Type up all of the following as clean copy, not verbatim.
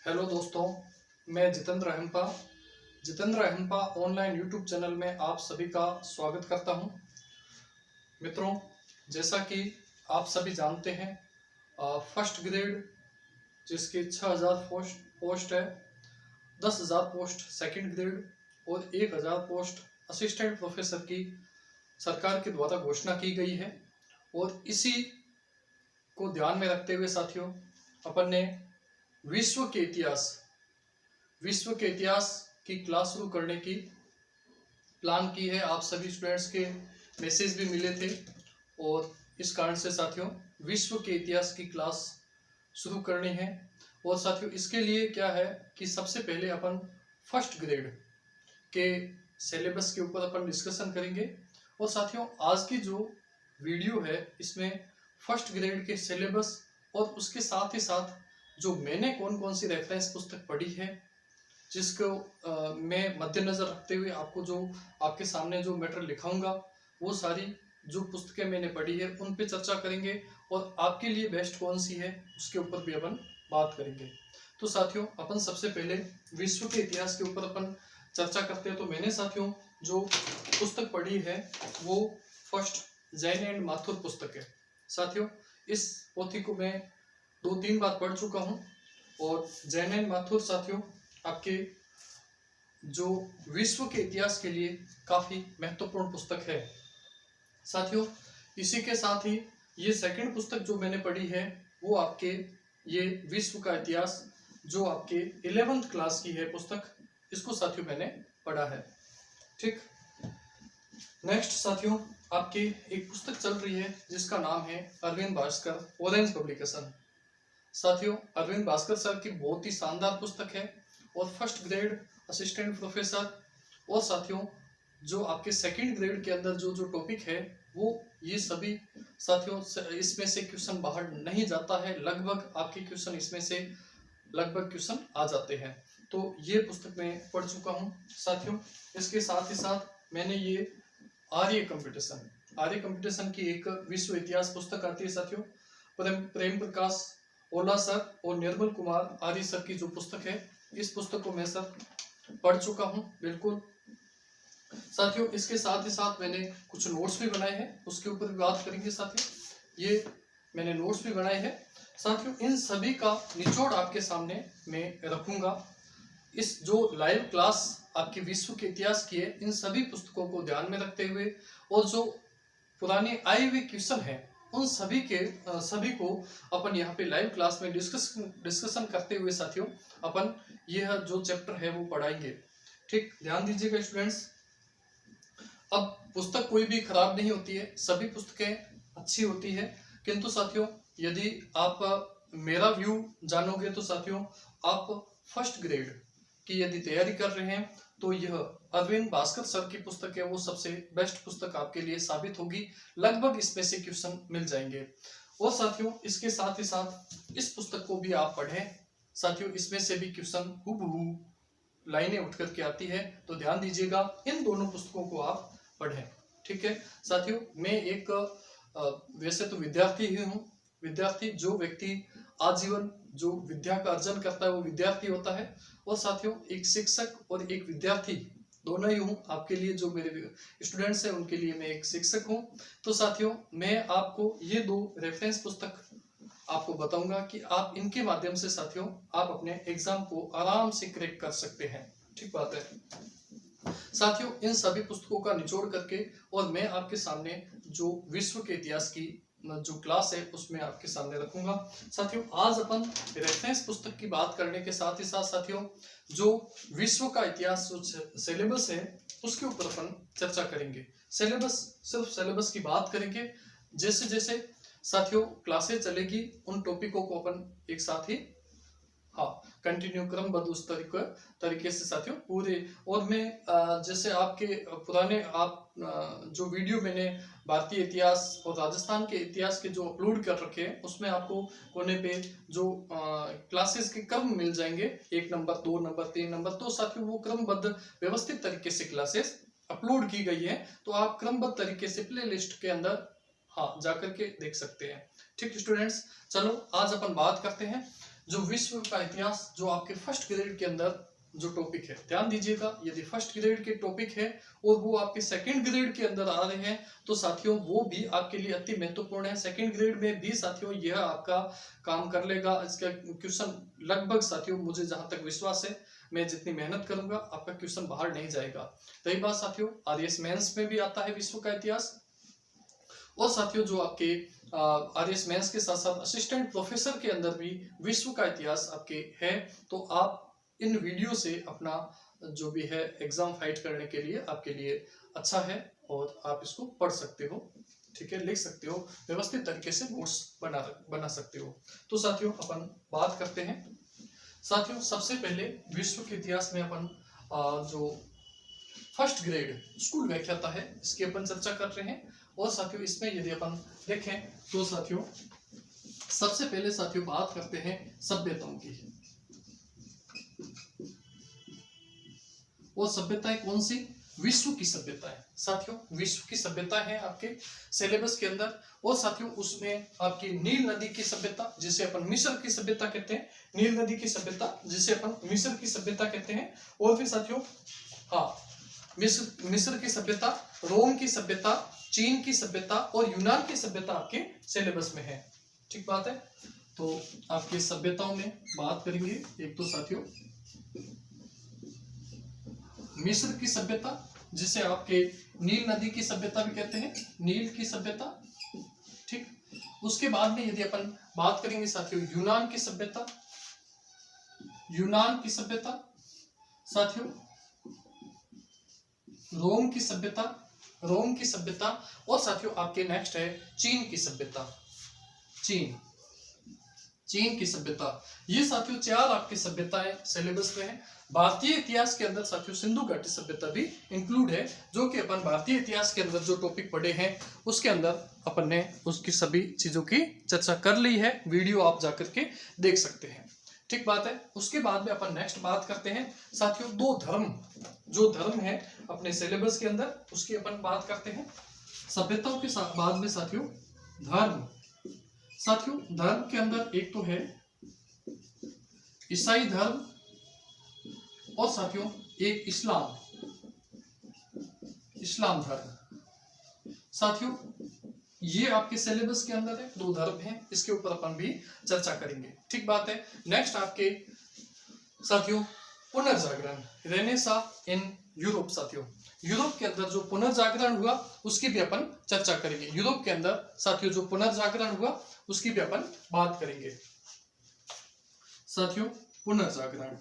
Hello दोस्तों, मैं Jitendra अहम्पा online YouTube channel में आप सभी का स्वागत करता हूं। मित्रों, जैसा कि आप सभी जानते हैं, फर्स्ट ग्रेड जिसकी 6000 पोस्ट है, 10,000 पोस्ट सेकंड ग्रेड और 1000 पोस्ट असिस्टेंट प्रोफेसर की सरकार के द्वारा घोषणा की गई है। और इसी को ध्यान में रखते हुए साथियों, अपन ने विश्व के इतिहास की क्लास शुरू करने की प्लान की है। आप सभी स्टूडेंट्स के मैसेज भी मिले थे और इस कारण से साथियों विश्व के इतिहास की क्लास शुरू करनी है। और साथियों इसके लिए क्या है कि सबसे पहले अपन फर्स्ट ग्रेड के सिलेबस के ऊपर अपन डिस्कशन करेंगे। और साथियों आज की जो वीडियो है इसमें फर्स्ट ग्रेड के सिलेबस और उसके साथ ही साथ जो मैंने कौन कौन सी रेफरेंस पुस्तक पढ़ी है, जिसको मैं मद्देनजर रखते हुए आपको जो आपके सामने जो मैटर लिखाऊंगा वो सारी जो पुस्तकें मैंने पढ़ी है उन पे चर्चा करेंगे और आपके लिए बेस्ट कौन सी है उसके ऊपर भी अपन बात करेंगे। तो साथियों अपन सबसे पहले विश्व के इतिहास के ऊपर अपन चर्चा करते हैं। तो मैंने साथियों जो पुस्तक पढ़ी है वो फर्स्ट जैन एंड माथुर पुस्तक है। साथियों इस पोथी को मैं 2-3 बार पढ़ चुका हूँ और जैन एंड माथुर साथियों आपके जो विश्व के इतिहास के लिए काफी महत्वपूर्ण पुस्तक है। साथियों इसी के साथ ही ये सेकंड पुस्तक जो मैंने पढ़ी है वो आपके ये विश्व का इतिहास जो आपके 11th क्लास की है पुस्तक, इसको साथियों मैंने पढ़ा है। ठीक, नेक्स्ट साथियों आपकी एक पुस्तक चल रही है जिसका नाम है अरविंद भास्कर ऑरेंज पब्लिकेशन। साथियों अरविंद भास्कर सर की बहुत ही शानदार पुस्तक है और फर्स्ट ग्रेड असिस्टेंट प्रोफेसर और साथियों जो आपके सेकंड ग्रेड के अंदर जो जो टॉपिक है वो ये सभी साथियों इसमें से क्वेश्चन बाहर नहीं जाता है। लगभग आपके क्वेश्चन इसमें से लगभग क्वेश्चन आ जाते हैं। तो ये पुस्तक मैं पढ़ चुका हूँ। साथियों इसके साथ ही साथ मैंने ये आर्य कंपटीशन की एक विश्व इतिहास पुस्तक आती है साथियों, प्रेम प्रकाश ओला सर और निर्मल कुमार आर्य सर की जो पुस्तक है, इस पुस्तक को मैं सर पढ़ चुका हूं बिल्कुल। साथियों इसके साथ ही साथ मैंने कुछ नोट्स भी बनाए हैं, उसके ऊपर भी बात करेंगे। साथियों ये मैंने नोट्स भी बनाए हैं। साथियों इन सभी का निचोड़ आपके सामने मैं रखूंगा। इस जो लाइव क्लास आपके विश्व के इतिहास की है, इन सभी पुस्तकों को ध्यान में रखते हुए और जो पुराने आए हुए क्वेश्चन है उन सभी को अपन यहाँ पे लाइव क्लास में डिस्कशन करते हुए साथियों अपन यह जो चैप्टर है वो पढ़ाएंगे। ठीक, ध्यान दीजिएगा स्टूडेंट्स। अब पुस्तक कोई भी खराब नहीं होती है, सभी पुस्तकें अच्छी होती है, किंतु साथियों यदि आप मेरा व्यू जानोगे तो साथियों आप फर्स्ट ग्रेड की यदि तैयारी कर रहे हैं तो यह अरविंद भास्कर सर की पुस्तक है वो सबसे बेस्ट पुस्तक आपके लिए साबित होगी। लगभग इसमें से क्वेश्चन मिल जाएंगे। और साथियों इसके साथ ही साथ इस पुस्तक को भी आप पढ़ें। साथियों इसमें से भी क्वेश्चन हूबहू लाइनें उठ करके आती है, तो ध्यान दीजिएगा इन दोनों पुस्तकों को आप पढ़ें। ठीक है साथियों, मैं एक वैसे तो विद्यार्थी ही हूँ। विद्यार्थी जो व्यक्ति आजीवन जो विद्या का अर्जन करता है वो विद्यार्थी होता है। और साथियों एक शिक्षक और एक विद्यार्थी दोनों ही हूँ। आपके लिए जो मेरे स्टूडेंट्स हैं उनके लिए मैं एक शिक्षक हूँ। तो साथियों मैं आपको ये 2 रेफरेंस पुस्तक आपको बताऊंगा कि आप इनके माध्यम से साथियों आप अपने एग्जाम को आराम से क्रैक कर सकते हैं। ठीक बात है साथियों, इन सभी पुस्तकों का निचोड़ करके और मैं आपके सामने जो विश्व के इतिहास की जो क्लास है उसमें आपके सामने रखूंगा। साथियों आज अपन रेफरेंस पुस्तक की बात करने के साथ ही साथ साथियों जो विश्व का इतिहास जो सिलेबस है उसके ऊपर अपन चर्चा करेंगे। सिर्फ सिलेबस की बात करेंगे। जैसे जैसे साथियों क्लासेस चलेगी उन टॉपिकों को अपन एक साथ ही कंटिन्यू क्रमबद्ध उस तरीके से साथियों पूरे। और मैं जैसे आपके पुराने जो वीडियो मैंने भारतीय इतिहास और राजस्थान के इतिहास के जो अपलोड कर रखे हैं उसमें आपको कोने पे जो क्लासेस के क्रम मिल जाएंगे, 1 नंबर 2 नंबर 3 नंबर। तो साथियों वो क्रमबद्ध व्यवस्थित तरीके से क्लासेस अपलोड की गई है, तो आप क्रमबद्ध तरीके से प्ले लिस्ट के अंदर जाकर के देख सकते हैं। ठीक स्टूडेंट्स, चलो आज अपन बात करते हैं जो विश्व का इतिहास जो आपके फर्स्ट ग्रेड के अंदर जो टॉपिक है, ध्यान दीजिएगा, यदि फर्स्ट ग्रेड के टॉपिक है और वो आपके सेकंड ग्रेड के अंदर आ रहे हैं तो साथियों वो भी आपके लिए अति महत्वपूर्ण है। सेकंड ग्रेड में भी साथियों यह आपका काम कर लेगा। इसका क्वेश्चन लगभग साथियों मुझे जहां तक विश्वास है, मैं जितनी मेहनत करूंगा आपका क्वेश्चन बाहर नहीं जाएगा। रही बात साथियों आरएस मेंस में भी आता है विश्व का इतिहास, और साथियों जो आपके आरएस मेंस के साथ साथ असिस्टेंट प्रोफेसर के अंदर भी विश्व का इतिहास आपके है। तो आप इन वीडियो से अपना जो भी है एग्जाम फाइट करने के लिए आपके लिए अच्छा है और आप इसको पढ़ सकते हो, ठीक है, लिख सकते हो, व्यवस्थित तरीके से नोट्स बना सकते हो। तो साथियों अपन बात करते हैं। साथियों सबसे पहले विश्व के इतिहास में अपन जो फर्स्ट ग्रेड स्कूल व्याख्याता है इसकी अपन चर्चा कर रहे हैं। और साथियों इसमें यदि अपन देखें तो साथियों सबसे पहले साथियों बात करते हैं सभ्यताओं की। और सभ्यताएं कौन सी? विश्व की सभ्यताएं। साथियों विश्व की सभ्यता है आपके सिलेबस के अंदर। और साथियों उसमें आपकी नील नदी की सभ्यता जिसे अपन मिस्र की सभ्यता कहते हैं, नील नदी की सभ्यता जिसे अपन मिस्र की सभ्यता कहते हैं। और फिर साथियों मिस्र की सभ्यता, रोम की सभ्यता, चीन की सभ्यता और यूनान की सभ्यता आपके सिलेबस में है, ठीक बात है। तो आपकी सभ्यताओं में बात करेंगे। एक तो साथियों मिस्र की सभ्यता जिसे आपके नील नदी की सभ्यता भी कहते हैं, नील की सभ्यता, ठीक। उसके बाद में यदि अपन बात करेंगे साथियों यूनान की सभ्यता, यूनान की सभ्यता, साथियों रोम की सभ्यता, रोम की सभ्यता, और साथियों आपके नेक्स्ट है चीन की सभ्यता, चीन की सभ्यता। ये साथियों चार आपकी सभ्यताएं सिलेबस में है। भारतीय इतिहास के अंदर साथियों सिंधु घाटी सभ्यता भी इंक्लूड है, जो कि अपन भारतीय इतिहास के अंदर जो टॉपिक पढ़े हैं उसके अंदर अपन ने उसकी सभी चीजों की चर्चा कर ली है। वीडियो आप जाकर के देख सकते हैं, ठीक बात है। उसके बाद में अपन नेक्स्ट बात करते हैं साथियों दो धर्म, जो धर्म है अपने सिलेबस के अंदर उसकी अपन बात करते हैं। सभ्यताओं के बाद में साथियों धर्म, साथियों धर्म के अंदर एक तो है ईसाई धर्म और साथियों एक इस्लाम धर्म। साथियों ये आपके सिलेबस के अंदर है, दो धर्म हैं, इसके ऊपर अपन भी चर्चा करेंगे, ठीक बात है। नेक्स्ट आपके साथियों पुनर्जागरण, रेनेसां इन यूरोप। साथियों यूरोप के अंदर जो पुनर्जागरण हुआ उसकी भी अपन चर्चा करेंगे। यूरोप के अंदर साथियों जो पुनर्जागरण हुआ उसकी भी अपन बात करेंगे। साथियों पुनर्जागरण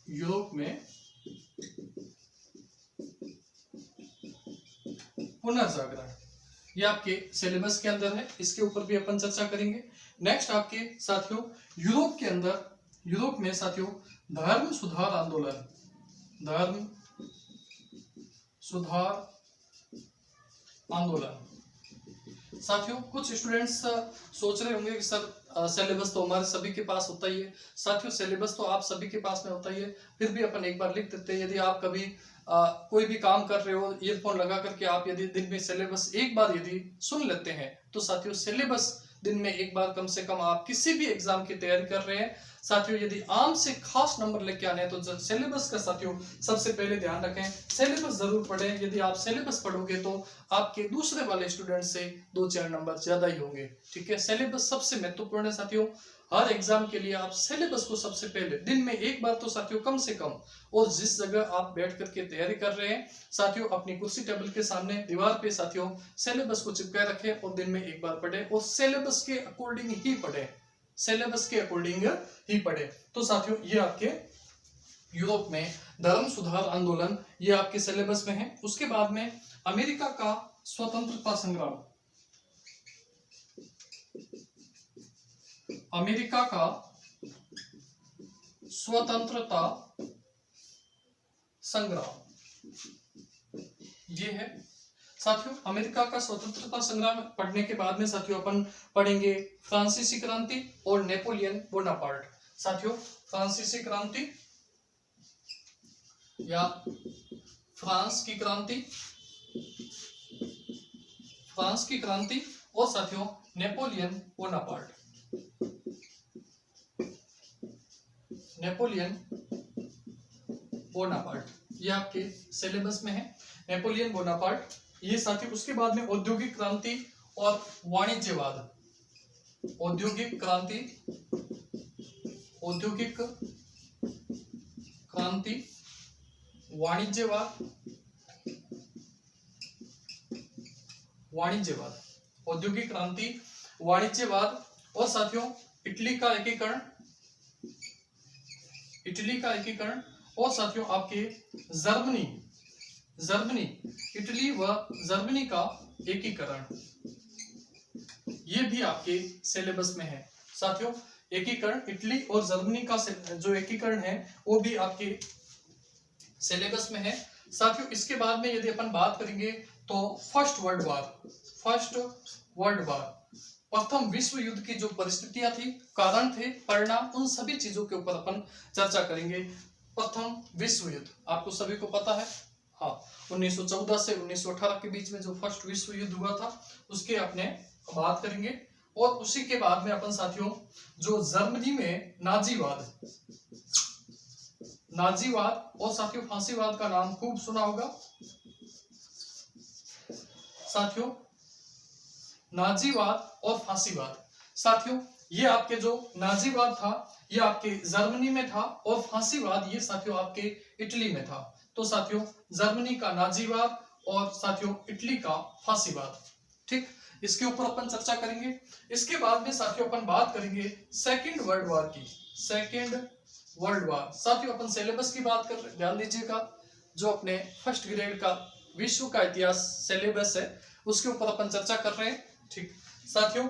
यूरोप में, पुनर्जागरण ये आपके सिलेबस के अंदर है, इसके ऊपर भी अपन चर्चा करेंगे। नेक्स्ट आपके साथियों यूरोप के अंदर, यूरोप में साथियों धर्म सुधार आंदोलन, धर्म सुधार आंदोलन। साथियों कुछ स्टूडेंट्स सोच रहे होंगे कि सर सिलेबस तो हमारे सभी के पास होता ही है। साथियों सिलेबस तो आप सभी के पास में होता ही है, फिर भी अपन एक बार लिख देते हैं। यदि आप कभी कोई भी काम कर रहे हो ईयरफोन लगा करके आप यदि दिन में सिलेबस एक बार यदि सुन लेते हैं तो साथियों सिलेबस दिन में एक बार कम से कम आप किसी भी एग्जाम की तैयारी कर रहे हैं साथियों यदि आम से खास नंबर लेके आने हैं तो सिलेबस का साथियों सबसे पहले ध्यान रखें, सिलेबस जरूर पढ़ें। यदि आप सिलेबस पढ़ोगे तो आपके दूसरे वाले स्टूडेंट से 2-4 नंबर ज्यादा ही होंगे, ठीक है। सिलेबस सबसे महत्वपूर्ण है साथियों। हर एग्जाम के लिए आप सिलेबस को सबसे पहले दिन में एक बार तो साथियों कम से कम, और जिस जगह आप बैठ करके तैयारी कर रहे हैं साथियों अपनी कुर्सी टेबल के सामने दीवार पे साथियों सिलेबस को चिपकाए रखें और दिन में एक बार पढ़ें और सिलेबस के अकॉर्डिंग ही पढ़ें, सिलेबस के अकॉर्डिंग ही पढ़ें। तो साथियों ये आपके यूरोप में धर्म सुधार आंदोलन ये आपके सिलेबस में है। उसके बाद में अमेरिका का स्वतंत्रता संग्राम, अमेरिका का स्वतंत्रता संग्राम ये है साथियों। अमेरिका का स्वतंत्रता संग्राम पढ़ने के बाद में साथियों अपन पढ़ेंगे फ्रांसीसी क्रांति और नेपोलियन बोनापार्ट। साथियों फ्रांसीसी क्रांति या फ्रांस की क्रांति, फ्रांस की क्रांति और साथियों नेपोलियन बोनापार्ट। नेपोलियन बोनापार्ट, ये आपके सिलेबस में है नेपोलियन बोनापार्ट। ये साथी उसके बाद में औद्योगिक क्रांति और वाणिज्यवाद, औद्योगिक क्रांति, औद्योगिक क्रांति, वाणिज्यवाद, वाणिज्यवाद, औद्योगिक क्रांति, वाणिज्यवाद और साथियों इटली का एकीकरण, इटली का एकीकरण और साथियों आपके जर्मनी, जर्मनी, इटली व जर्मनी का एकीकरण, ये भी आपके सिलेबस में है साथियों। एकीकरण इटली और जर्मनी का जो एकीकरण है वो भी आपके सिलेबस में है साथियों। इसके बाद में यदि अपन बात करेंगे तो first world war, first world war, प्रथम विश्व युद्ध की जो परिस्थितियां थी, कारण थे, परिणाम, उन सभी चीजों के ऊपर अपन चर्चा करेंगे। प्रथम विश्व युद्ध आपको सभी को पता है, हाँ, 1914 से 1918 के बीच में जो फर्स्ट विश्व युद्ध हुआ था उसके अपने बात करेंगे। और उसी के बाद में अपन साथियों जो जर्मनी में नाजीवाद, नाजीवाद और साथियों फांसीवाद का नाम खूब सुना होगा साथियों, नाजीवाद और फांसीवाद। साथियों ये आपके जो नाजीवाद था ये आपके जर्मनी में था और फांसीवाद ये साथियों आपके इटली में था। तो साथियों जर्मनी का नाजीवाद और साथियों इटली का फांसीवाद, ठीक, इसके ऊपर अपन चर्चा करेंगे। इसके बाद में साथियों अपन बात करेंगे सेकेंड वर्ल्ड वार की, सेकेंड वर्ल्ड वार। साथियों अपन सिलेबस की बात कर रहे हैं, ध्यान दीजिएगा, जो अपने फर्स्ट ग्रेड का विश्व का इतिहास सिलेबस है उसके ऊपर अपन चर्चा कर रहे हैं, ठीक। साथियों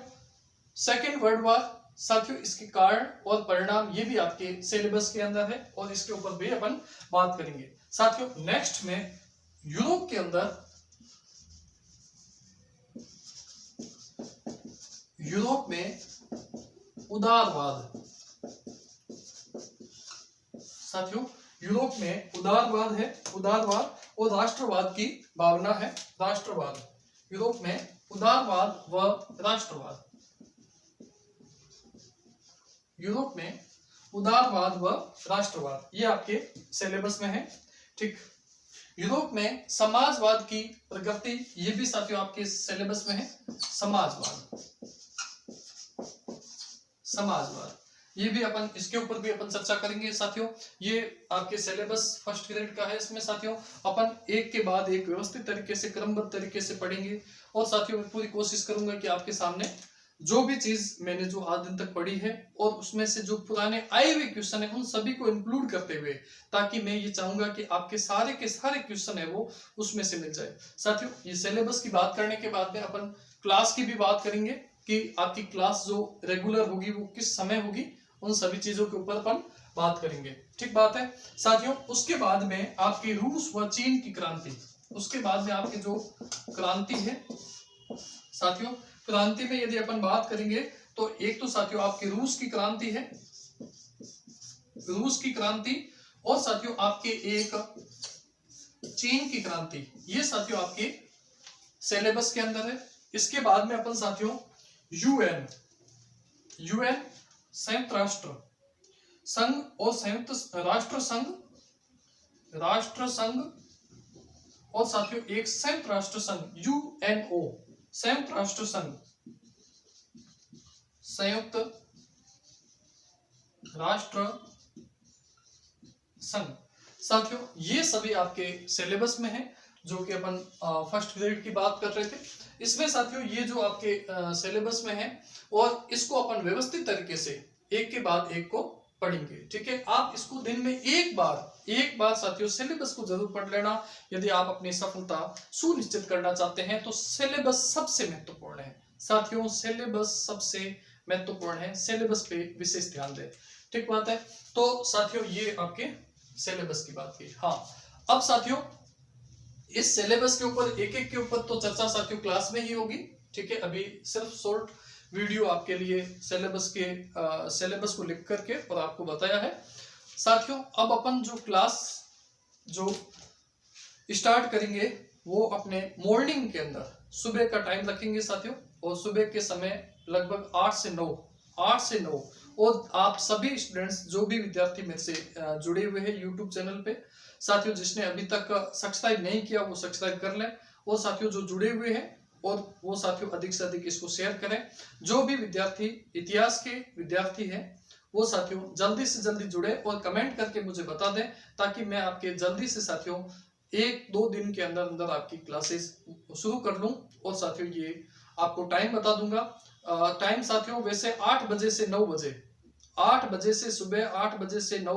सेकेंड वर्ल्ड वार, साथियों इसके कारण और परिणाम ये भी आपके सिलेबस के अंदर है और इसके ऊपर भी अपन बात करेंगे। साथियों नेक्स्ट में यूरोप के अंदर, यूरोप में उदारवाद, साथियों यूरोप में उदारवाद है, उदारवाद और राष्ट्रवाद की भावना है, राष्ट्रवाद, यूरोप में उदारवाद व राष्ट्रवाद, यूरोप में उदारवाद व राष्ट्रवाद, ये आपके सिलेबस में है, ठीक। यूरोप में समाजवाद की प्रगति, ये भी साथियों आपके सिलेबस में है, समाजवाद, समाजवाद, ये भी अपन इसके ऊपर भी अपन चर्चा करेंगे साथियों। ये आपके सिलेबस फर्स्ट ग्रेड का है, इसमें साथियों अपन एक के बाद एक व्यवस्थित तरीके से, क्रमबद्ध तरीके से पढ़ेंगे। और साथियों मैं पूरी कोशिश करूंगा कि आपके सामने जो भी चीज मैंने जो आज दिन तक पढ़ी है और उसमें से जो पुराने आए हुए क्वेश्चन है उन सभी को इंक्लूड करते हुए, ताकि मैं ये चाहूंगा कि आपके सारे के सारे क्वेश्चन है वो उसमें से मिल जाए। साथियों ये सिलेबस की बात करने के बाद में अपन क्लास की भी बात करेंगे कि आपकी क्लास जो रेगुलर होगी वो किस समय होगी, उन सभी चीजों के ऊपर अपन बात करेंगे, ठीक बात है साथियों। उसके बाद में आपकी रूस व चीन की क्रांति, उसके बाद में आपकी जो क्रांति है साथियों, क्रांति में यदि अपन बात करेंगे तो एक तो साथियों आपकी रूस की क्रांति है, रूस की क्रांति, और साथियों आपके एक चीन की क्रांति, ये साथियों आपके सिलेबस के अंदर है। इसके बाद में अपन साथियों यूएन, यूएन संयुक्त राष्ट्र संघ और संयुक्त राष्ट्र संघ, राष्ट्र संघ और साथियों एक संयुक्त राष्ट्र संघ यूएनओ, संयुक्त राष्ट्र संघ, संयुक्त राष्ट्र संघ। साथियों ये सभी आपके सिलेबस में है, जो कि अपन फर्स्ट ग्रेड की बात कर रहे थे। इसमें साथियों ये जो आपके सिलेबस में है और इसको अपन व्यवस्थित तरीके से एक के बाद एक को पढ़ेंगे, ठीक है। आप इसको दिन में एक बार साथियों सिलेबस को जरूर पढ़ लेना। यदि आप अपनी सफलता सुनिश्चित करना चाहते हैं तो सिलेबस सबसे महत्वपूर्ण है साथियों, सिलेबस सबसे महत्वपूर्ण है, सिलेबस पे विशेष ध्यान दें, ठीक बात है। तो साथियों ये आपके सिलेबस की बात की। हाँ अब साथियों इस सिलेबस के ऊपर एक एक के ऊपर तो चर्चा साथियों क्लास में ही होगी, ठीक है। अभी सिर्फ शॉर्ट वीडियो आपके लिए सिलेबस के सिलेबस को लिख करके और आपको बताया है साथियों। अब अपन जो क्लास जो स्टार्ट करेंगे वो अपने मॉर्निंग के अंदर सुबह का टाइम रखेंगे साथियों, और सुबह के समय लगभग 8 से 9 और आप सभी स्टूडेंट्स जो भी विद्यार्थी मेरे से जुड़े हुए हैं यूट्यूब चैनल पे, साथियों जिसने अभी तक सब्सक्राइब नहीं किया वो सब्सक्राइब कर लें, और साथियों जो जुड़े हुए हैं और वो साथियों अधिक से अधिक इसको शेयर करें। जो भी विद्यार्थी इतिहास के विद्यार्थी हैं वो साथियों जल्दी से जल्दी जुड़े और कमेंट करके मुझे बता दें, ताकि मैं आपके जल्दी से साथियों 1-2 दिन के अंदर अंदर आपकी क्लासेस शुरू कर लूं। और साथियों ये आपको टाइम बता दूंगा। टाइम साथियों वैसे 8 बजे से 9 बजे, 8 बजे से सुबह 8 बजे से 9